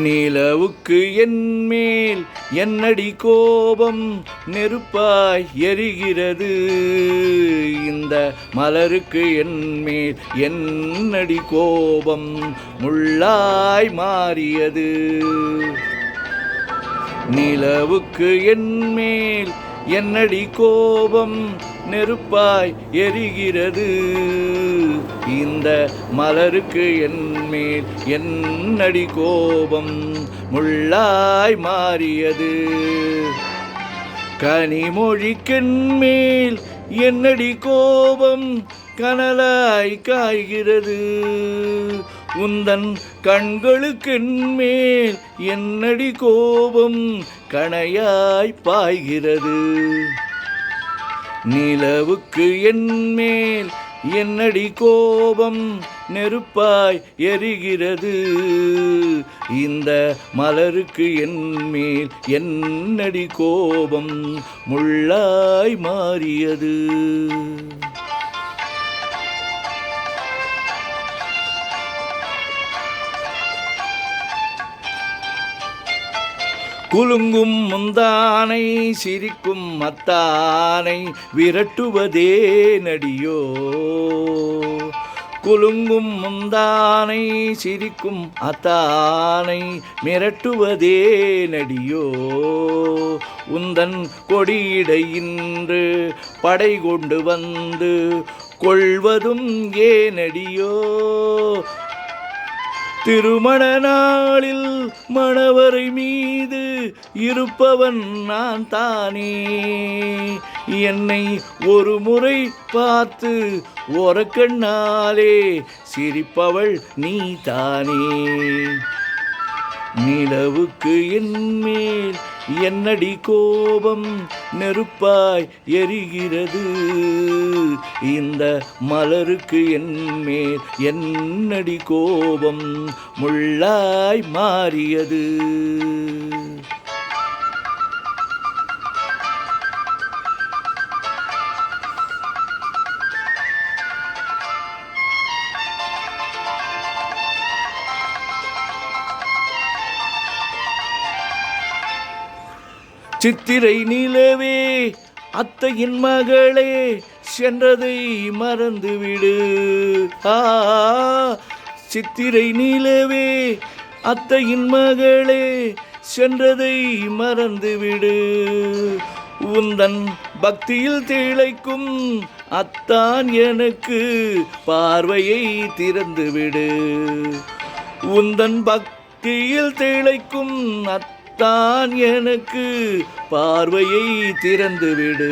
நிலவுக்கு என்மேல் என்னடி கோபம், நெருப்பாய் எரிகிறது. இந்த மலருக்கு என்மேல் என்னடி கோபம், முள்ளாய் மாறியது. நிலவுக்கு என்மேல் என்னடி கோபம், நெருப்பாய் எரிகிறது. இந்த மலருக்கு என்மேல் என்னடி கோபம், முள்ளாய் மாறியது. கனிமொழிக்கென்மேல் என்னடி கோபம், கனலாய் காய்கிறது. உந்தன் கண்களுக்கென்மேல் என்னடி கோபம், கணையாய் பாய்கிறது. நிலவுக்கு என்மேல் என்னடி கோபம், நெருப்பாய் எரிகிறது. இந்த மலருக்கு என்மேல் என்னடி கோபம், முள்ளாய் மாறியது. குலுங்கும் முந்தானை சிரிக்கும் மத்தானை விரட்டுவதே நடியோ. குலுங்கும் முந்தானை சிரிக்கும் அத்தானை மிரட்டுவதே நடியோ. உந்தன் கொடியிடையின்று படை கொண்டு வந்து கொள்வதும் ஏனடியோ. திருமண நாளில் மணவரை மீது இருப்பவன் நான் தானே. என்னை ஒரு முறை பார்த்து ஓரக்கண்ணாலே சிரிப்பவள் நீ தானே. நிலவுக்கு என்மேல் என்னடி கோபம், நெருப்பாய் எரிகிறது. இந்த மலருக்கு என்மேல் என்னடி கோபம், முள்ளாய் மாறியது. சித்திரை நிலவே அத்தையின் மகளே, சென்றதை மறந்துவிடு. சித்திரை நிலவே அத்தையின் மகளே, சென்றதை மறந்துவிடு. உந்தன் பக்தியில் திளைக்கும் அத்தான் எனக்கு பார்வையை திறந்துவிடு. உந்தன் பக்தியில் திளைக்கும் தான் எனக்கு பார்வையை திறந்துவிடு.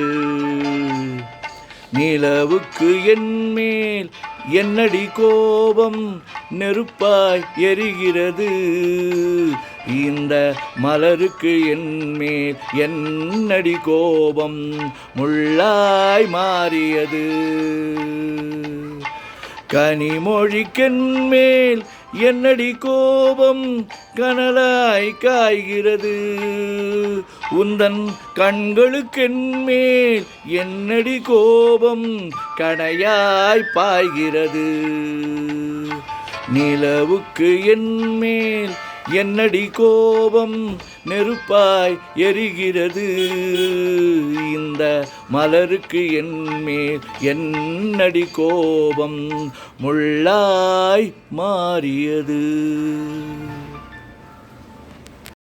நிலவுக்கு என்மேல் என்னடி கோபம், நெருப்பாய் எரிகிறது. இந்த மலருக்கு என்மேல் என்னடி கோபம், முள்ளாய் மாறியது. கனிமொழிக்கென்மேல் என்னடி கோபம், கனலாய் காய்கிறது. உந்தன் கண்களுக்கென்மேல் என்னடி கோபம், கணையாய் பாய்கிறது. நிலவுக்கு என்மேல் என்னடி கோபம், நெருப்பாய் எரிகிறது. இந்த மலருக்கு என்மேல் என்னடி கோபம், முள்ளாய் மாறியது.